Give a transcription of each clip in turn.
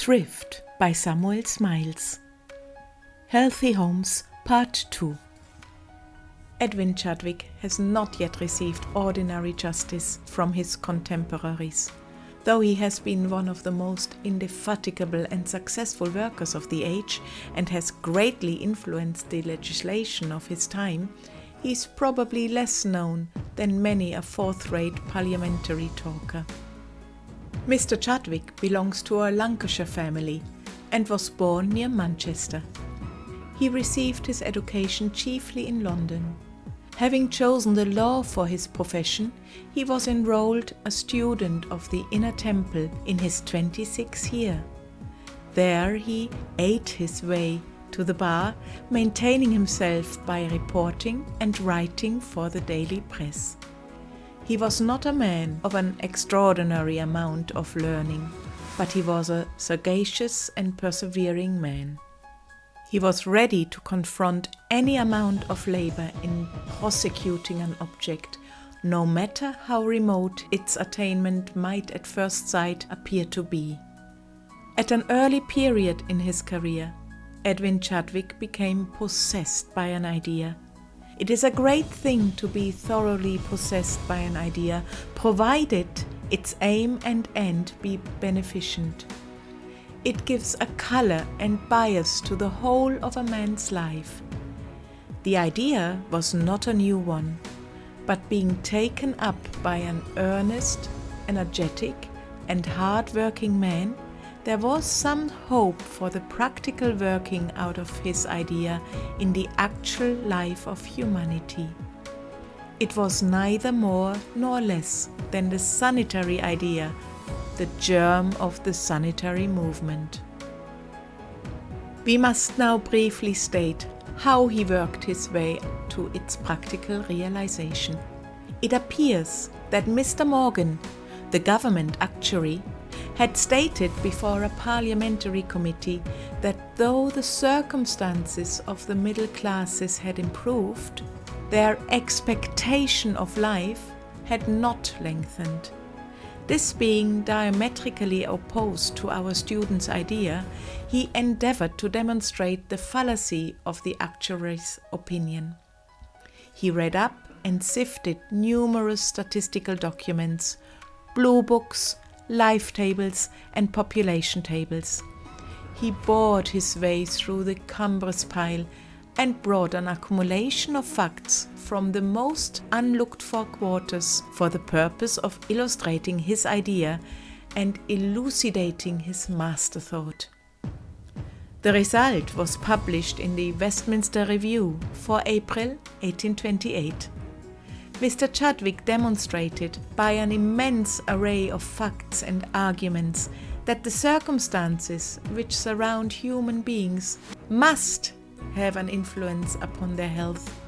Thrift by Samuel Smiles. Healthy Homes Part 2. Edwin Chadwick has not yet received ordinary justice from his contemporaries. Though he has been one of the most indefatigable and successful workers of the age and has greatly influenced the legislation of his time, he is probably less known than many a fourth-rate parliamentary talker. Mr. Chadwick belongs to a Lancashire family and was born near Manchester. He received his education chiefly in London. Having chosen the law for his profession, he was enrolled a student of the Inner Temple in his 26th year. There he ate his way to the bar, maintaining himself by reporting and writing for the daily press. He was not a man of an extraordinary amount of learning, but he was a sagacious and persevering man. He was ready to confront any amount of labor in prosecuting an object, no matter how remote its attainment might at first sight appear to be. At an early period in his career, Edwin Chadwick became possessed by an idea. It is a great thing to be thoroughly possessed by an idea, provided its aim and end be beneficent. It gives a color and bias to the whole of a man's life. The idea was not a new one, but being taken up by an earnest, energetic, and hard-working man, there was some hope for the practical working out of his idea in the actual life of humanity. It was neither more nor less than the sanitary idea, the germ of the sanitary movement. We must now briefly state how he worked his way to its practical realization. It appears that Mr. Morgan, the government actuary, had stated before a parliamentary committee that though the circumstances of the middle classes had improved, their expectation of life had not lengthened. This being diametrically opposed to our student's idea, he endeavored to demonstrate the fallacy of the actuary's opinion. He read up and sifted numerous statistical documents, blue books, life tables, and population tables. He bored his way through the cumbrous pile and brought an accumulation of facts from the most unlooked-for quarters for the purpose of illustrating his idea and elucidating his master thought. The result was published in the Westminster Review for April 1828. Mr. Chadwick demonstrated by an immense array of facts and arguments that the circumstances which surround human beings must have an influence upon their health,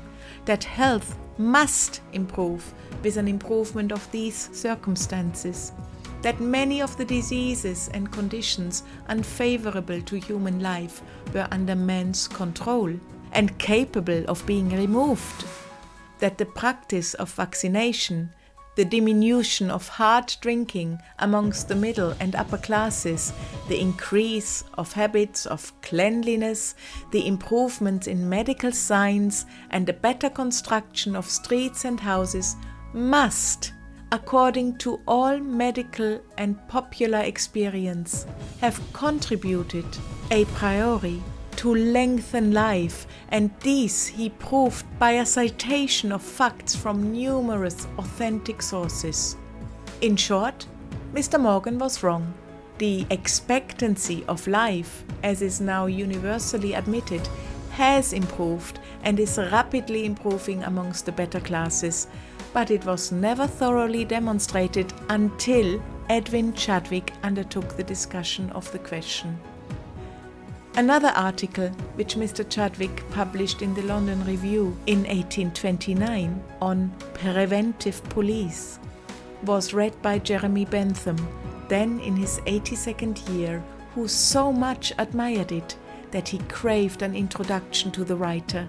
that health must improve with an improvement of these circumstances, that many of the diseases and conditions unfavorable to human life were under man's control and capable of being removed, that the practice of vaccination, the diminution of hard drinking amongst the middle and upper classes, the increase of habits of cleanliness, the improvements in medical science, and the better construction of streets and houses must, according to all medical and popular experience, have contributed a priori to lengthen life, and these he proved by a citation of facts from numerous authentic sources. In short, Mr. Morgan was wrong. The expectancy of life, as is now universally admitted, has improved and is rapidly improving amongst the better classes, but it was never thoroughly demonstrated until Edwin Chadwick undertook the discussion of the question. Another article, which Mr. Chadwick published in the London Review in 1829 on preventive police, was read by Jeremy Bentham, then in his 82nd year, who so much admired it that he craved an introduction to the writer.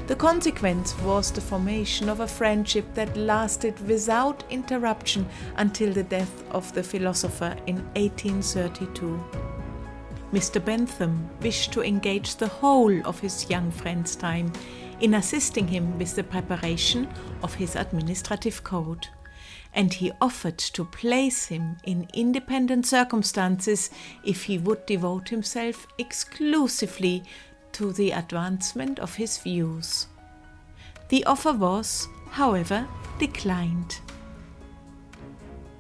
The consequence was the formation of a friendship that lasted without interruption until the death of the philosopher in 1832. Mr. Bentham wished to engage the whole of his young friend's time in assisting him with the preparation of his administrative code, and he offered to place him in independent circumstances if he would devote himself exclusively to the advancement of his views. The offer was, however, declined.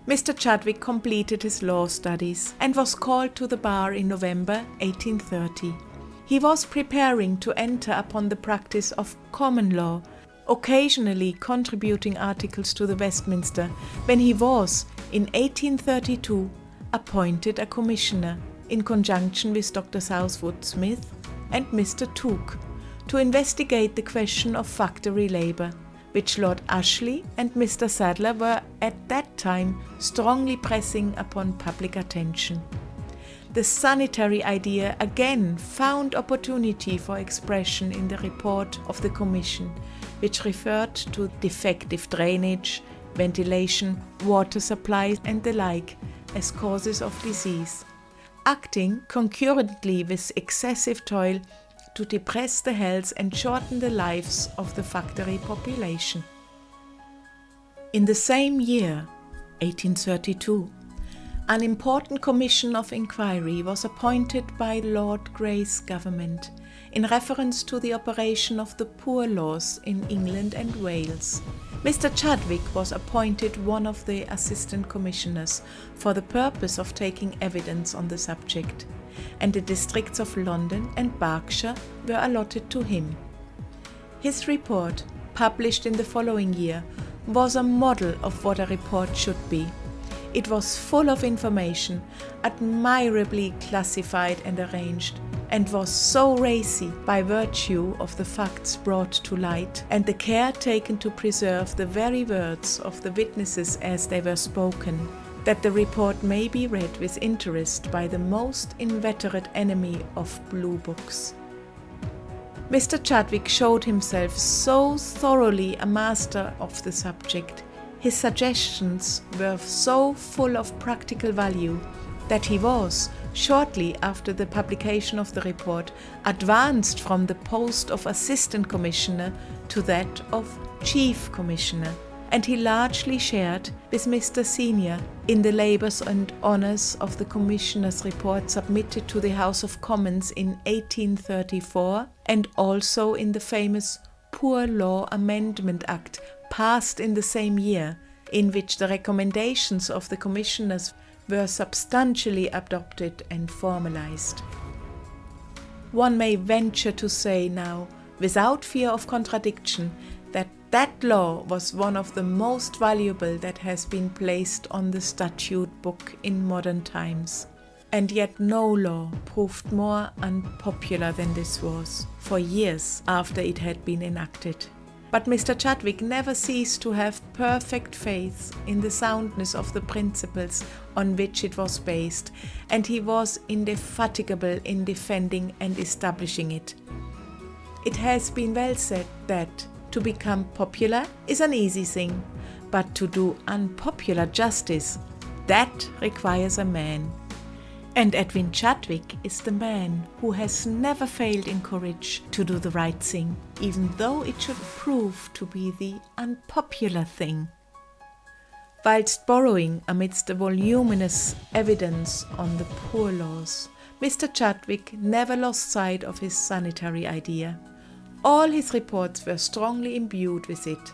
Mr. Chadwick completed his law studies and was called to the bar in November 1830. He was preparing to enter upon the practice of common law, occasionally contributing articles to the Westminster, when he was, in 1832, appointed a commissioner, in conjunction with Dr. Southwood Smith and Mr. Tooke, to investigate the question of factory labour, which Lord Ashley and Mr. Sadler were at that time strongly pressing upon public attention. The sanitary idea again found opportunity for expression in the report of the Commission, which referred to defective drainage, ventilation, water supply and the like as causes of disease, acting concurrently with excessive toil to depress the health and shorten the lives of the factory population. In the same year, 1832, an important commission of inquiry was appointed by Lord Grey's government in reference to the operation of the Poor Laws in England and Wales. Mr. Chadwick was appointed one of the assistant commissioners for the purpose of taking evidence on the subject, and the districts of London and Berkshire were allotted to him. His report, published in the following year, was a model of what a report should be. It was full of information, admirably classified and arranged, and was so racy by virtue of the facts brought to light and the care taken to preserve the very words of the witnesses as they were spoken, that the report may be read with interest by the most inveterate enemy of blue books. Mr. Chadwick showed himself so thoroughly a master of the subject, his suggestions were so full of practical value, that he was, shortly after the publication of the report, advanced from the post of Assistant Commissioner to that of Chief Commissioner, and he largely shared with Mr. Senior in the labours and honours of the Commissioner's report submitted to the House of Commons in 1834, and also in the famous Poor Law Amendment Act passed in the same year, in which the recommendations of the commissioners were substantially adopted and formalized. One may venture to say now, without fear of contradiction, that that law was one of the most valuable that has been placed on the statute book in modern times. And yet no law proved more unpopular than this was, for years after it had been enacted. But Mr. Chadwick never ceased to have perfect faith in the soundness of the principles on which it was based, and he was indefatigable in defending and establishing it. It has been well said that to become popular is an easy thing, but to do unpopular justice, that requires a man. And Edwin Chadwick is the man who has never failed in courage to do the right thing, even though it should prove to be the unpopular thing. Whilst borrowing amidst the voluminous evidence on the poor laws, Mr. Chadwick never lost sight of his sanitary idea. All his reports were strongly imbued with it.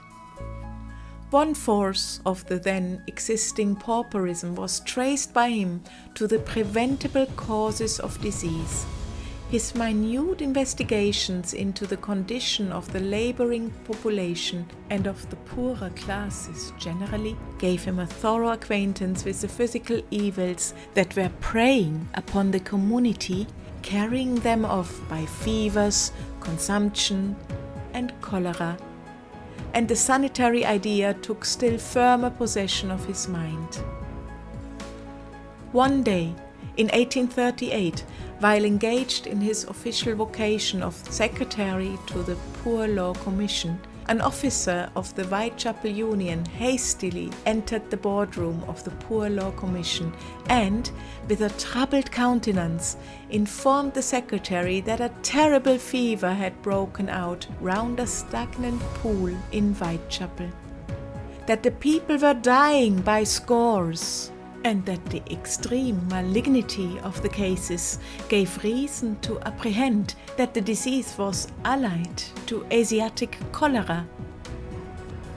One force of the then existing pauperism was traced by him to the preventable causes of disease. His minute investigations into the condition of the labouring population and of the poorer classes generally gave him a thorough acquaintance with the physical evils that were preying upon the community, carrying them off by fevers, consumption, and cholera. And the sanitary idea took still firmer possession of his mind. One day, in 1838, while engaged in his official vocation of Secretary to the Poor Law Commission, An officer of the Whitechapel Union hastily entered the boardroom of the Poor Law Commission and, with a troubled countenance, informed the secretary that a terrible fever had broken out round a stagnant pool in Whitechapel, that the people were dying by scores, and that the extreme malignity of the cases gave reason to apprehend that the disease was allied to Asiatic cholera.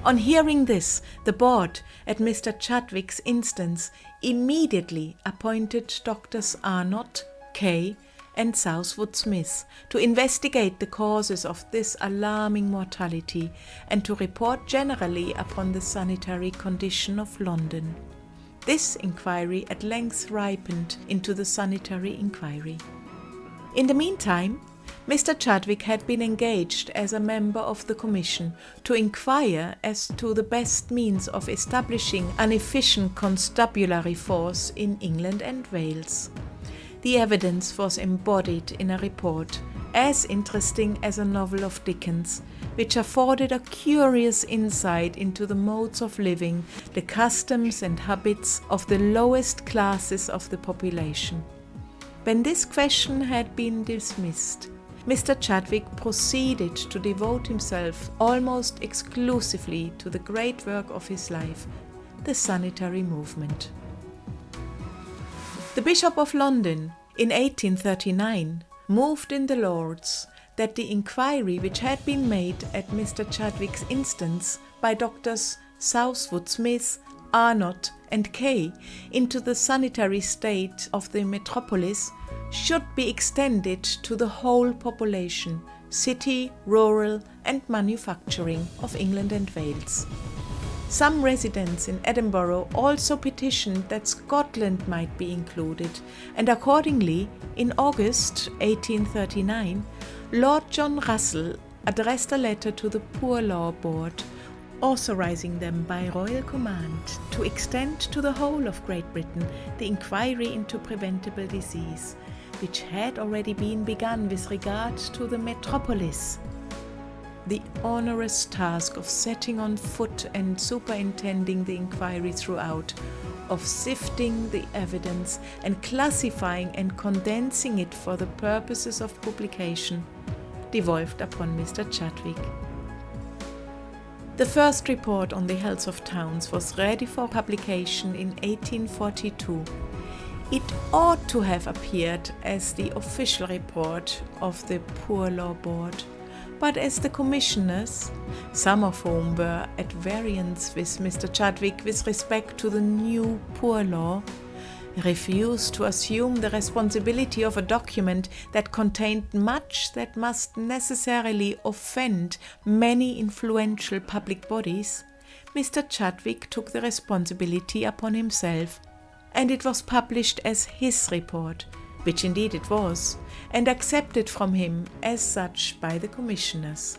On hearing this, the board, at Mr. Chadwick's instance, immediately appointed Drs. Arnott, Kay, and Southwood Smith to investigate the causes of this alarming mortality and to report generally upon the sanitary condition of London. This inquiry at length ripened into the sanitary inquiry. In the meantime, Mr. Chadwick had been engaged as a member of the Commission to inquire as to the best means of establishing an efficient constabulary force in England and Wales. The evidence was embodied in a report as interesting as a novel of Dickens, which afforded a curious insight into the modes of living, the customs and habits of the lowest classes of the population. When this question had been dismissed, Mr. Chadwick proceeded to devote himself almost exclusively to the great work of his life, the sanitary movement. The Bishop of London, in 1839, moved in the Lords that the inquiry which had been made at Mr. Chadwick's instance by Drs. Southwood Smith, Arnott and Kay into the sanitary state of the metropolis should be extended to the whole population, city, rural and manufacturing of England and Wales. Some residents in Edinburgh also petitioned that Scotland might be included, and accordingly, in August 1839, Lord John Russell addressed a letter to the Poor Law Board, authorizing them by royal command to extend to the whole of Great Britain the inquiry into preventable disease, which had already been begun with regard to the metropolis. The onerous task of setting on foot and superintending the inquiry throughout, of sifting the evidence and classifying and condensing it for the purposes of publication, devolved upon Mr. Chadwick. The first report on the health of towns was ready for publication in 1842. It ought to have appeared as the official report of the Poor Law Board, but as the commissioners, some of whom were at variance with Mr. Chadwick with respect to the new Poor Law, refused to assume the responsibility of a document that contained much that must necessarily offend many influential public bodies, Mr. Chadwick took the responsibility upon himself, and it was published as his report, which indeed it was, and accepted from him as such by the commissioners.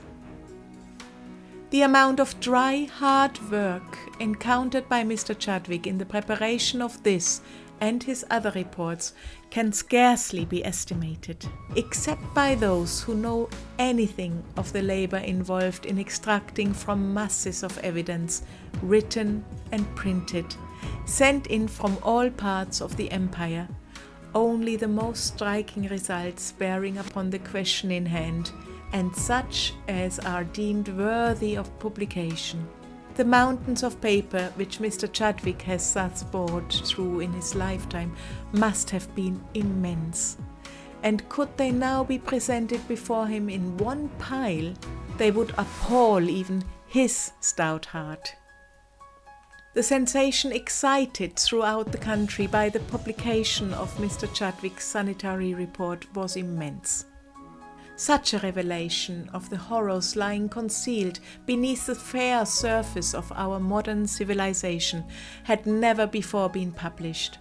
The amount of dry, hard work encountered by Mr. Chadwick in the preparation of this and his other reports can scarcely be estimated, except by those who know anything of the labor involved in extracting from masses of evidence, written and printed, sent in from all parts of the empire, only the most striking results bearing upon the question in hand, and such as are deemed worthy of publication. The mountains of paper which Mr. Chadwick has thus bored through in his lifetime must have been immense, and could they now be presented before him in one pile, they would appall even his stout heart. The sensation excited throughout the country by the publication of Mr. Chadwick's sanitary report was immense. Such a revelation of the horrors lying concealed beneath the fair surface of our modern civilization had never before been published.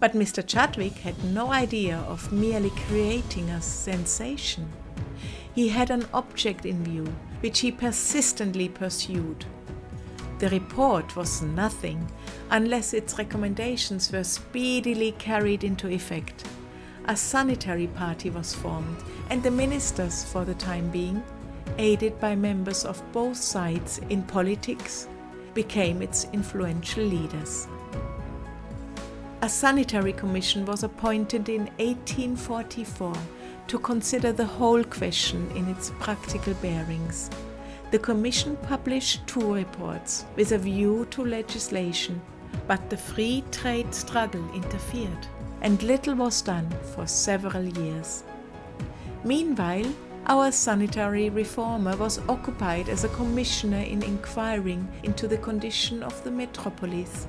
But Mr. Chadwick had no idea of merely creating a sensation. He had an object in view, which he persistently pursued. The report was nothing unless its recommendations were speedily carried into effect. A sanitary party was formed, and the ministers, for the time being, aided by members of both sides in politics, became its influential leaders. A sanitary commission was appointed in 1844 to consider the whole question in its practical bearings. The commission published 2 reports with a view to legislation, but the free trade struggle interfered, and little was done for several years. Meanwhile, our sanitary reformer was occupied as a commissioner in inquiring into the condition of the metropolis.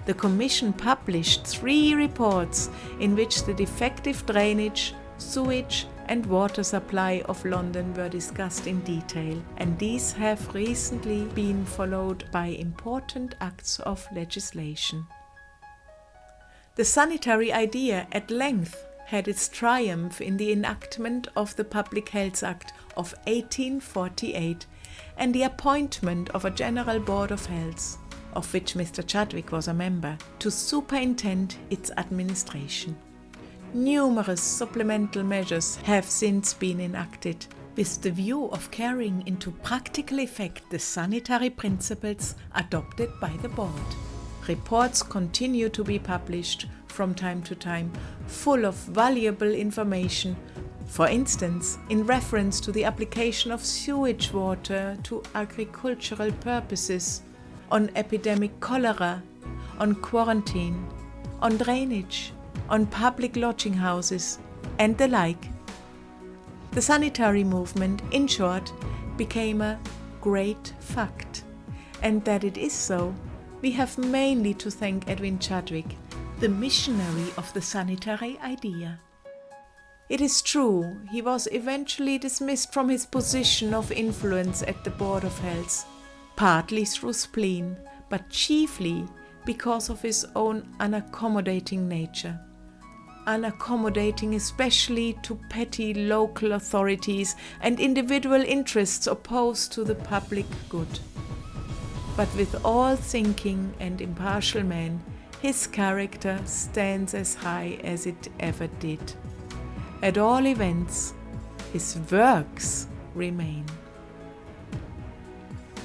The commission published 3 reports in which the defective drainage, sewage and water supply of London were discussed in detail, and these have recently been followed by important acts of legislation. The sanitary idea at length had its triumph in the enactment of the Public Health Act of 1848 and the appointment of a General Board of Health, of which Mr. Chadwick was a member, to superintend its administration. Numerous supplemental measures have since been enacted with the view of carrying into practical effect the sanitary principles adopted by the board. Reports continue to be published from time to time, full of valuable information, for instance, in reference to the application of sewage water to agricultural purposes, on epidemic cholera, on quarantine, on drainage, on public lodging houses, and the like. The sanitary movement, in short, became a great fact, and that it is so, we have mainly to thank Edwin Chadwick, the missionary of the sanitary idea. It is true, he was eventually dismissed from his position of influence at the Board of Health, partly through spleen, but chiefly because of his own unaccommodating nature. Unaccommodating especially to petty local authorities and individual interests opposed to the public good. But with all thinking and impartial men, his character stands as high as it ever did. At all events, his works remain.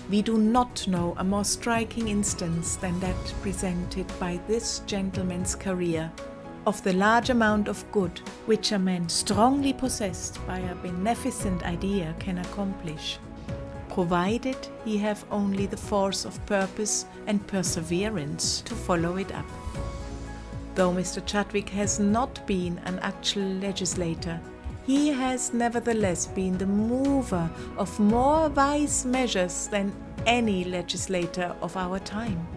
We do not know a more striking instance than that presented by this gentleman's career of the large amount of good which a man strongly possessed by a beneficent idea can accomplish, provided he have only the force of purpose and perseverance to follow it up. Though Mr. Chadwick has not been an actual legislator, he has nevertheless been the mover of more wise measures than any legislator of our time.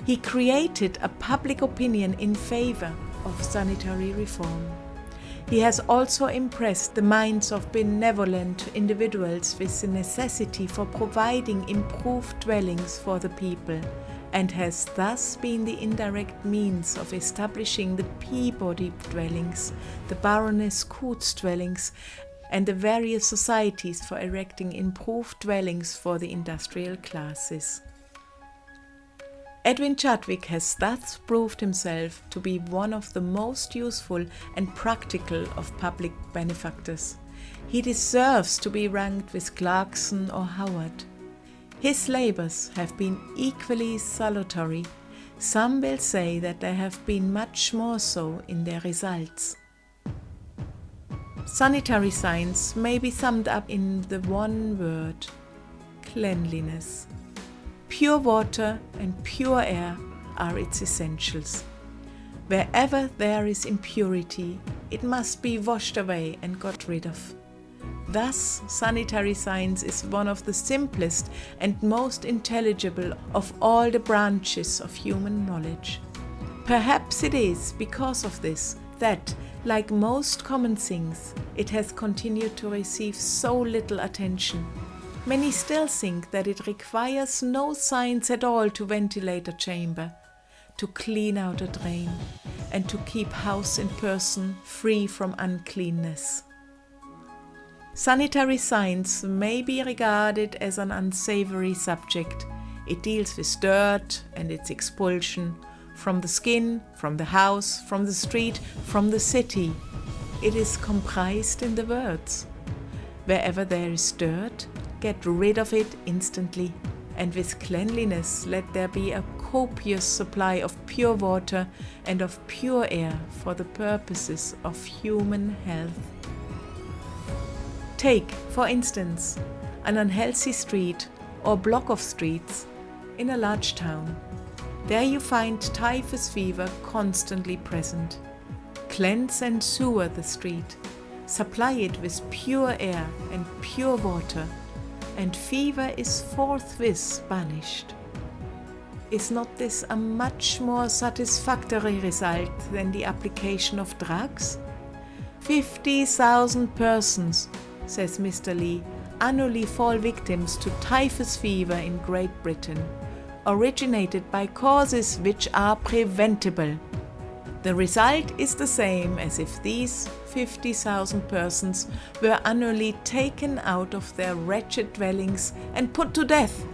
He created a public opinion in favor of sanitary reform. He has also impressed the minds of benevolent individuals with the necessity for providing improved dwellings for the people, and has thus been the indirect means of establishing the Peabody dwellings, the Baroness Coutts dwellings, and the various societies for erecting improved dwellings for the industrial classes. Edwin Chadwick has thus proved himself to be one of the most useful and practical of public benefactors. He deserves to be ranked with Clarkson or Howard. His labors have been equally salutary. Some will say that they have been much more so in their results. Sanitary science may be summed up in the one word: cleanliness. Pure water and pure air are its essentials. Wherever there is impurity, it must be washed away and got rid of. Thus, sanitary science is one of the simplest and most intelligible of all the branches of human knowledge. Perhaps it is because of this that, like most common things, it has continued to receive so little attention. Many still think that it requires no science at all to ventilate a chamber, to clean out a drain, and to keep house and person free from uncleanness. Sanitary science may be regarded as an unsavory subject. It deals with dirt and its expulsion from the skin, from the house, from the street, from the city. It is comprised in the words: Wherever there is dirt, get rid of it instantly, and with cleanliness let there be a copious supply of pure water and of pure air for the purposes of human health. Take, for instance, an unhealthy street or block of streets in a large town. There you find typhus fever constantly present. Cleanse and sewer the street, supply it with pure air and pure water, and fever is forthwith banished. Is not this a much more satisfactory result than the application of drugs? 50,000 persons, says Mr. Lee, annually fall victims to typhus fever in Great Britain, originated by causes which are preventable. The result is the same as if these 50,000 persons were annually taken out of their wretched dwellings and put to death.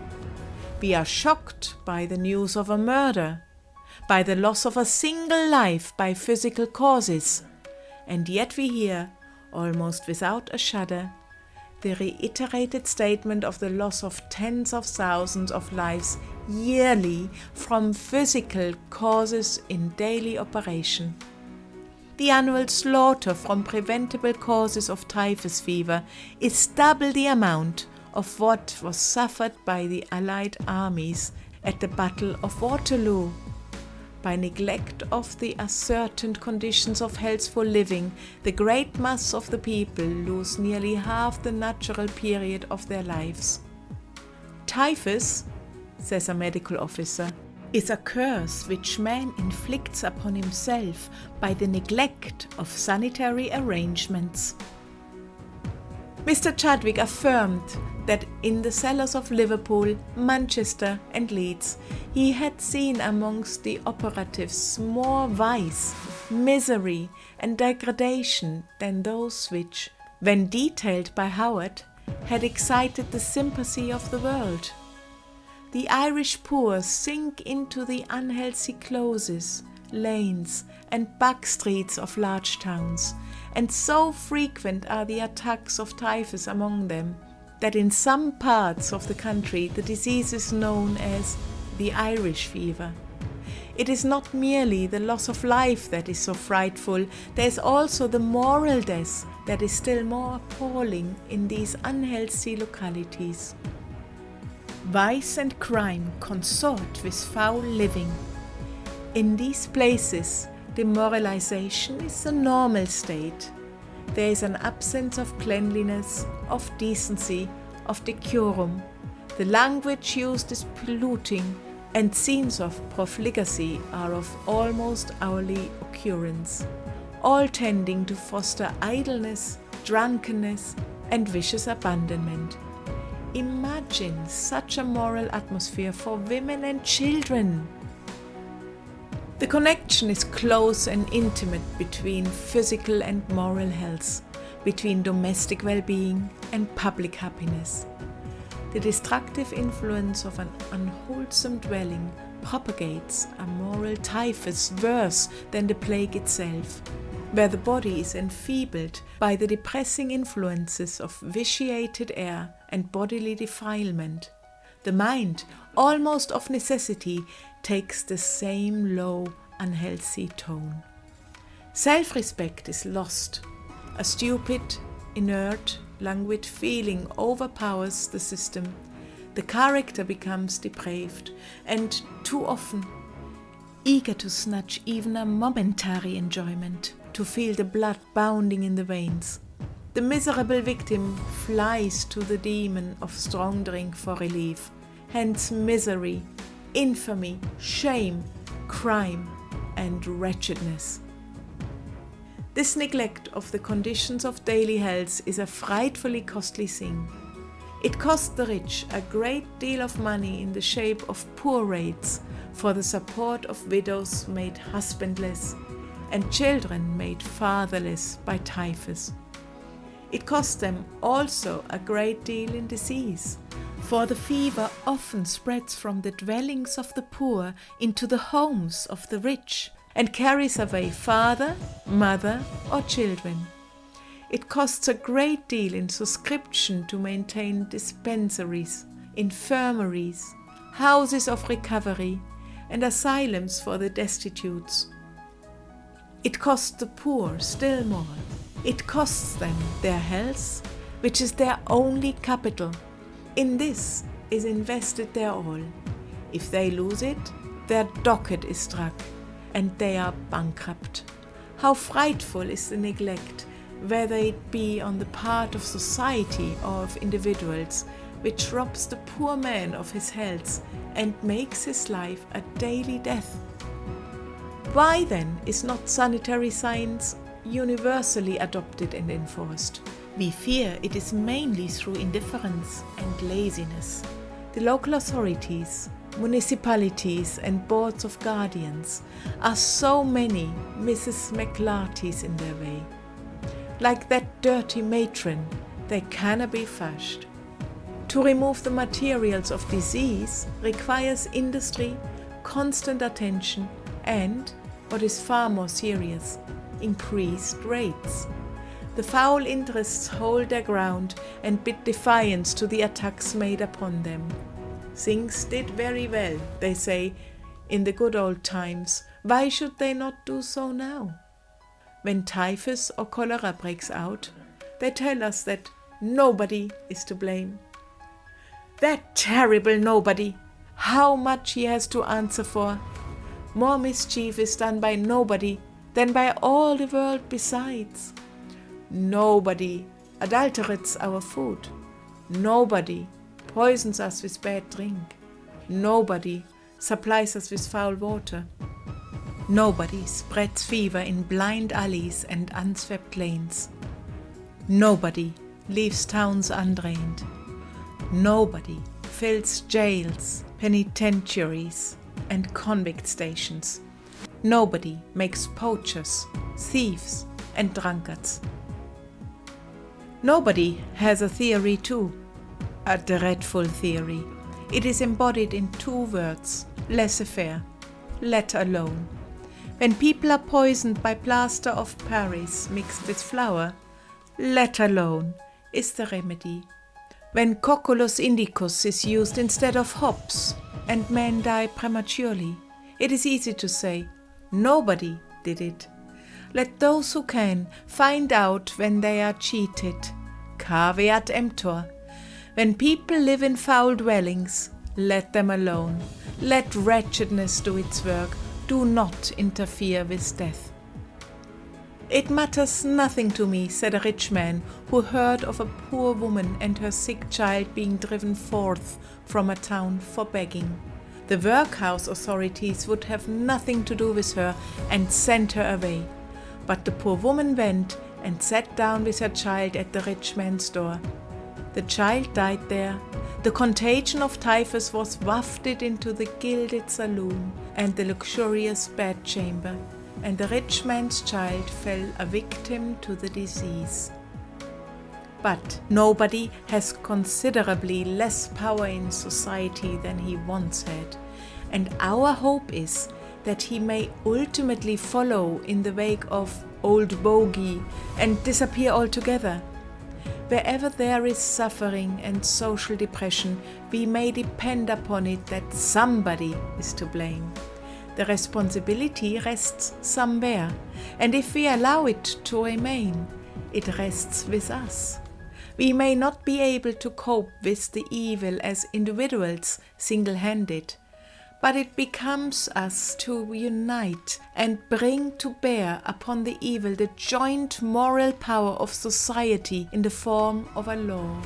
We are shocked by the news of a murder, by the loss of a single life by physical causes, and yet we hear, almost without a shudder, the reiterated statement of the loss of tens of thousands of lives yearly from physical causes in daily operation. The annual slaughter from preventable causes of typhus fever is double the amount of what was suffered by the Allied armies at the Battle of Waterloo. By neglect of the ascertained conditions of healthful living, the great mass of the people lose nearly half the natural period of their lives. Typhus, says a medical officer, is a curse which man inflicts upon himself by the neglect of sanitary arrangements. Mr. Chadwick affirmed that in the cellars of Liverpool, Manchester and Leeds he had seen amongst the operatives more vice, misery and degradation than those which, when detailed by Howard, had excited the sympathy of the world. The Irish poor sink into the unhealthy closes, lanes and back streets of large towns, and so frequent are the attacks of typhus among them that in some parts of the country the disease is known as the Irish fever. It is not merely the loss of life that is so frightful, there is also the moral death that is still more appalling in these unhealthy localities. Vice and crime consort with foul living. In these places, demoralization is a normal state. There is an absence of cleanliness, of decency, of decorum. The language used is polluting, and scenes of profligacy are of almost hourly occurrence, all tending to foster idleness, drunkenness, and vicious abandonment. Imagine such a moral atmosphere for women and children. The connection is close and intimate between physical and moral health, between domestic well-being and public happiness. The destructive influence of an unwholesome dwelling propagates a moral typhus worse than the plague itself, where the body is enfeebled by the depressing influences of vitiated air and bodily defilement. The mind, almost of necessity, takes the same low, unhealthy tone. Self-respect is lost. A stupid, inert, languid feeling overpowers the system. The character becomes depraved, and too often, eager to snatch even a momentary enjoyment, to feel the blood bounding in the veins, the miserable victim flies to the demon of strong drink for relief. Hence misery, infamy, shame, crime, and wretchedness. This neglect of the conditions of daily health is a frightfully costly thing. It costs the rich a great deal of money in the shape of poor rates for the support of widows made husbandless and children made fatherless by typhus. It costs them also a great deal in disease, for the fever often spreads from the dwellings of the poor into the homes of the rich, and carries away father, mother, or children. It costs a great deal in subscription to maintain dispensaries, infirmaries, houses of recovery, and asylums for the destitute. It costs the poor still more. It costs them their health, which is their only capital. In this is invested their all. If they lose it, their docket is struck, and they are bankrupt. How frightful is the neglect, whether it be on the part of society or of individuals, which robs the poor man of his health and makes his life a daily death. Why then is not sanitary science universally adopted and enforced? We fear it is mainly through indifference and laziness. The local authorities, municipalities and boards of guardians are so many Mrs. McLartys in their way. Like that dirty matron, they cannot be fudged. To remove the materials of disease requires industry, constant attention, and, what is far more serious, increased rates. The foul interests hold their ground and bid defiance to the attacks made upon them. Things did very well, they say, in the good old times. Why should they not do so now? When typhus or cholera breaks out, they tell us that nobody is to blame. That terrible nobody! How much he has to answer for! More mischief is done by nobody than by all the world besides. Nobody adulterates our food. Nobody poisons us with bad drink. Nobody supplies us with foul water. Nobody spreads fever in blind alleys and unswept lanes. Nobody leaves towns undrained. Nobody fills jails, penitentiaries, and convict stations. Nobody makes poachers, thieves, and drunkards. Nobody has a theory too, a dreadful theory. It is embodied in 2 words, laissez-faire, let alone. When people are poisoned by plaster of Paris mixed with flour, let alone is the remedy. When Cocculus indicus is used instead of hops and men die prematurely, it is easy to say, nobody did it. Let those who can find out when they are cheated. Caveat emptor. When people live in foul dwellings, let them alone. Let wretchedness do its work. Do not interfere with death. It matters nothing to me, said a rich man who heard of a poor woman and her sick child being driven forth from a town for begging. The workhouse authorities would have nothing to do with her and sent her away. But the poor woman went and sat down with her child at the rich man's door. The child died there. The contagion of typhus was wafted into the gilded saloon and the luxurious bedchamber, and the rich man's child fell a victim to the disease. But nobody has considerably less power in society than he once had, and our hope is that he may ultimately follow in the wake of old bogey and disappear altogether. Wherever there is suffering and social depression, we may depend upon it that somebody is to blame. The responsibility rests somewhere, and if we allow it to remain, it rests with us. We may not be able to cope with the evil as individuals single-handed, but it becomes us to unite and bring to bear upon the evil the joint moral power of society in the form of a law.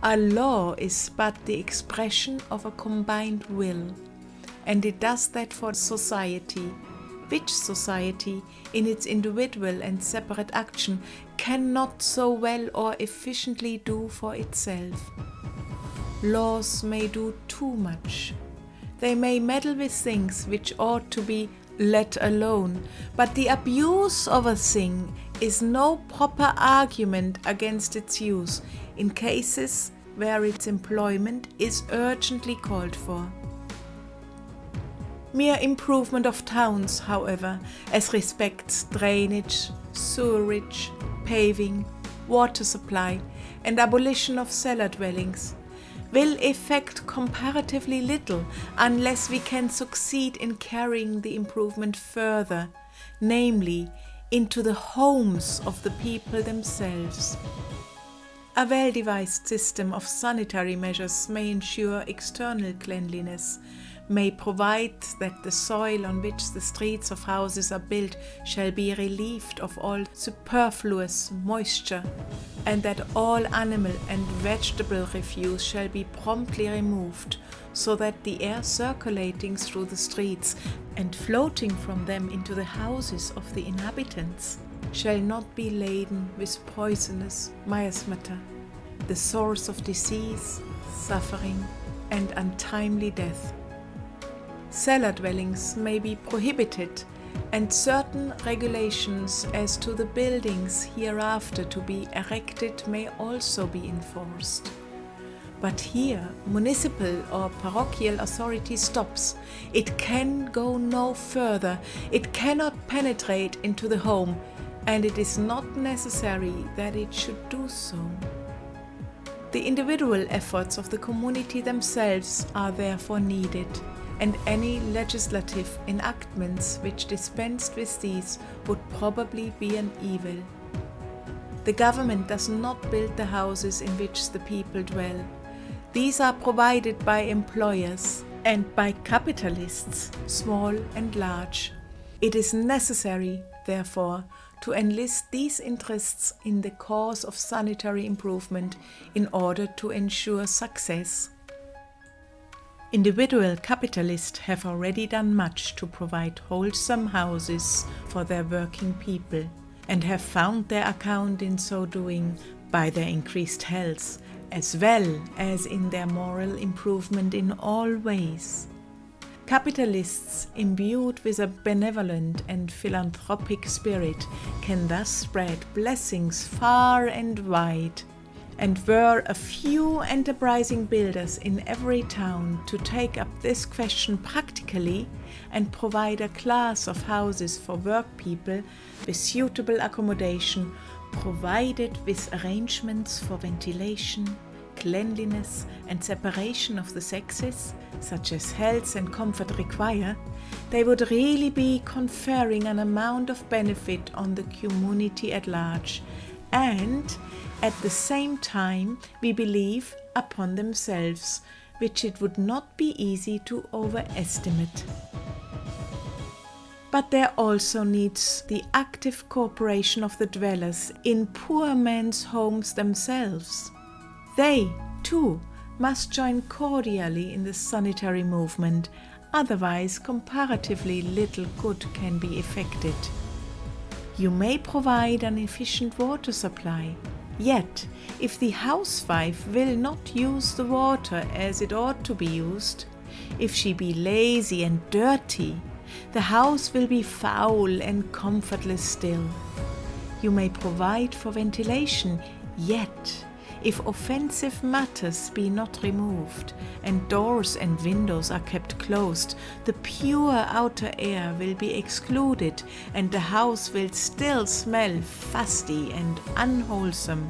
A law is but the expression of a combined will, and it does that for society, which society, in its individual and separate action, cannot so well or efficiently do for itself. Laws may do too much. They may meddle with things which ought to be let alone, but the abuse of a thing is no proper argument against its use in cases where its employment is urgently called for. Mere improvement of towns, however, as respects drainage, sewerage, paving, water supply, and abolition of cellar dwellings, will effect comparatively little unless we can succeed in carrying the improvement further, namely, into the homes of the people themselves. A well-devised system of sanitary measures may ensure external cleanliness, may provide that the soil on which the streets of houses are built shall be relieved of all superfluous moisture, and that all animal and vegetable refuse shall be promptly removed, so that the air circulating through the streets and floating from them into the houses of the inhabitants shall not be laden with poisonous miasmata, the source of disease, suffering, and untimely death. Cellar dwellings may be prohibited, and certain regulations as to the buildings hereafter to be erected may also be enforced. But here, municipal or parochial authority stops. It can go no further. It cannot penetrate into the home, and it is not necessary that it should do so. The individual efforts of the community themselves are therefore needed, and any legislative enactments which dispensed with these would probably be an evil. The government does not build the houses in which the people dwell. These are provided by employers and by capitalists, small and large. It is necessary, therefore, to enlist these interests in the cause of sanitary improvement in order to ensure success. Individual capitalists have already done much to provide wholesome houses for their working people, and have found their account in so doing by their increased health, as well as in their moral improvement in all ways. Capitalists imbued with a benevolent and philanthropic spirit can thus spread blessings far and wide, and were a few enterprising builders in every town to take up this question practically and provide a class of houses for work people with suitable accommodation, provided with arrangements for ventilation, cleanliness and separation of the sexes, such as health and comfort require, they would really be conferring an amount of benefit on the community at large, and at the same time, we believe, upon themselves, which it would not be easy to overestimate. But there also needs the active cooperation of the dwellers in poor men's homes themselves. They, too, must join cordially in the sanitary movement, otherwise comparatively little good can be effected. You may provide an efficient water supply, yet if the housewife will not use the water as it ought to be used, if she be lazy and dirty, the house will be foul and comfortless still. You may provide for ventilation, yet if offensive matters be not removed, and doors and windows are kept closed, the pure outer air will be excluded, and the house will still smell fusty and unwholesome.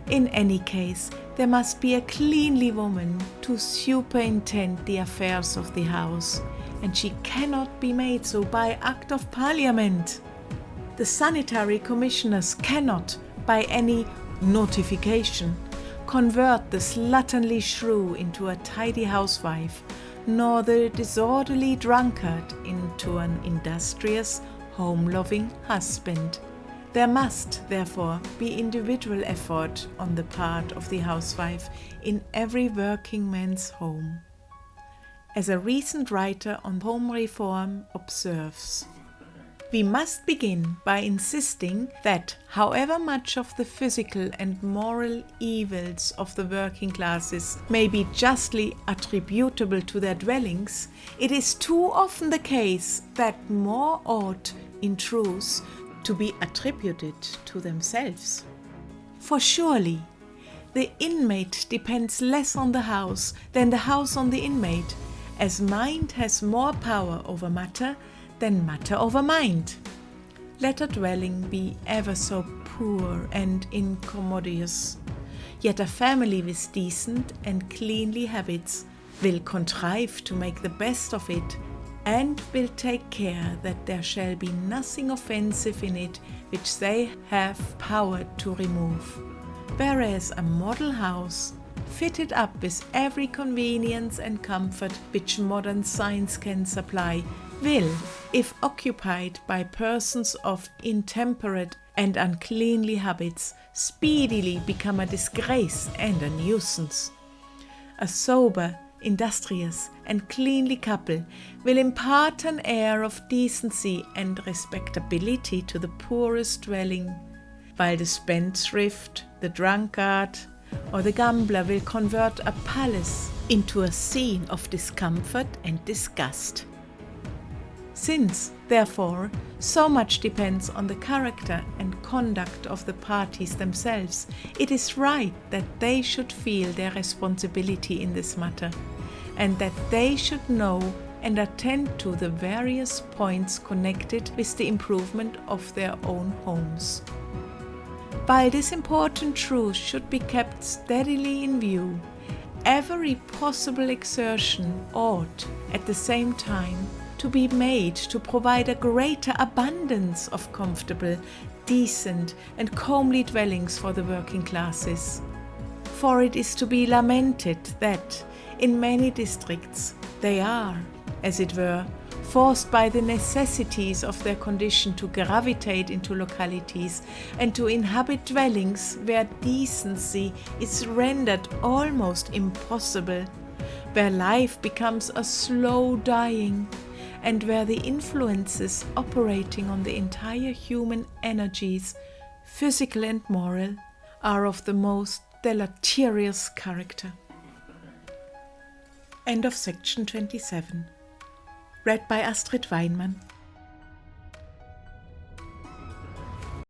In any case, there must be a cleanly woman to superintend the affairs of the house, and she cannot be made so by Act of Parliament. The sanitary commissioners cannot, by any notification, convert the slatternly shrew into a tidy housewife, nor the disorderly drunkard into an industrious, home-loving husband. There must, therefore, be individual effort on the part of the housewife in every working man's home. As a recent writer on home reform observes, we must begin by insisting that, however much of the physical and moral evils of the working classes may be justly attributable to their dwellings, it is too often the case that more ought, in truth, to be attributed to themselves. For surely, the inmate depends less on the house than the house on the inmate, as mind has more power over matter than matter over mind. Let a dwelling be ever so poor and incommodious. Yet a family with decent and cleanly habits will contrive to make the best of it and will take care that there shall be nothing offensive in it which they have power to remove. Whereas a model house, fitted up with every convenience and comfort which modern science can supply, will, if occupied by persons of intemperate and uncleanly habits, speedily become a disgrace and a nuisance. A sober, industrious and cleanly couple will impart an air of decency and respectability to the poorest dwelling, while the spendthrift, the drunkard, or the gambler will convert a palace into a scene of discomfort and disgust. Since, therefore, so much depends on the character and conduct of the parties themselves, it is right that they should feel their responsibility in this matter, and that they should know and attend to the various points connected with the improvement of their own homes. While this important truth should be kept steadily in view, every possible exertion ought, at the same time, to be made to provide a greater abundance of comfortable, decent and comely dwellings for the working classes. For it is to be lamented that, in many districts, they are, as it were, forced by the necessities of their condition to gravitate into localities and to inhabit dwellings where decency is rendered almost impossible, where life becomes a slow dying, and where the influences operating on the entire human energies, physical and moral, are of the most deleterious character. End of section 27. Read by Astrid Weinmann.